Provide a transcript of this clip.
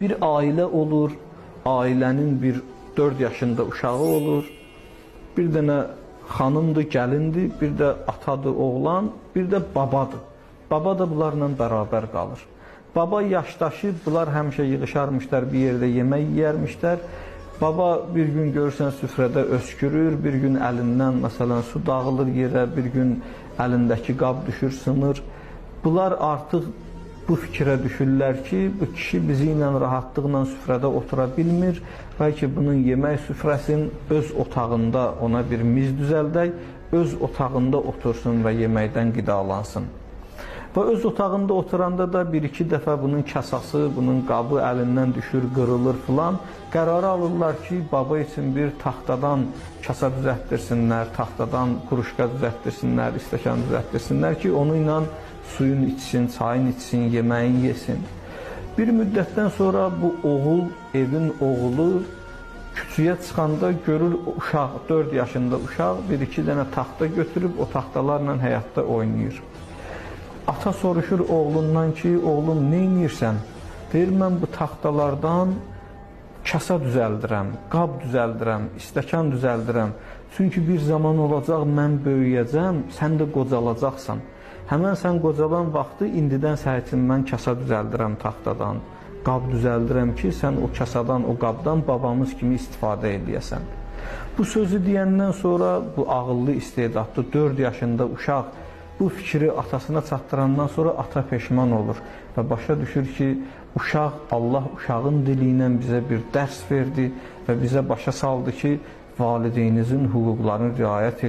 Bir ailə olur, ailənin bir 4 yaşında uşağı olur, bir dənə xanımdır, gəlindir, bir də atadır, oğlan, bir də babadır. Baba da bunlarla bərabər qalır. Baba yaşdaşı, bunlar həmişə yığışarmışlar, bir yerdə yemək yeyərmişlər. Baba bir gün görürsən süfrədə öskürür, bir gün əlindən məsələn su dağılır yerə, bir gün əlindəki qab düşür, sınır. Bunlar artıq bu fikrə düşürlər ki, bu kişi bizi ilə rahatlıqla süfrədə otura bilmir. Bəlkə bunun yemək süfrəsinin öz otağında ona bir miz düzəldək, öz otağında otursun və yeməkdən qidalansın. Və öz otağında oturanda da bir-iki dəfə bunun kasası, bunun qabı əlindən düşür, qırılır filan. Qərarı alırlar ki, baba üçün bir taxtadan kasa düzəltdirsinlər, taxtadan krujka düzəltdirsinlər, stəkan düzəltdirsinlər ki, onu ilə suyun içsin, çayın içsin, yeməyin yesin. Bir müddətdən sonra bu oğul, evin oğlu küçüyə çıxanda görür uşaq, 4 yaşında uşaq bir-iki dənə taxta götürüb o taxtalarla həyatda oynayır. Ata soruşur oğlundan ki, oğlum, nə edirsən? Deyir, mən bu taxtalardan kasa düzəldirəm, qab düzəldirəm, stəkan düzəldirəm. Çünki bir zaman olacaq, mən böyüyəcəm, sən də qocalacaqsan. Həmən sən qocalan vaxtı indidən sənin üçün mən kasa düzəldirəm taxtadan, qab düzəldirəm ki, sən o kasadan, o qabdan babamız kimi istifadə edəyəsən. Bu sözü deyəndən sonra bu ağıllı, istedadlı 4 yaşında uşaq bu fikri atasına çatdırandan sonra ata peşman olur və başa düşür ki, uşaq, Allah uşağın dili ilə bizə bir dərs verdi və bizə başa saldı ki, valideyninizin hüquqlarını riayət edin.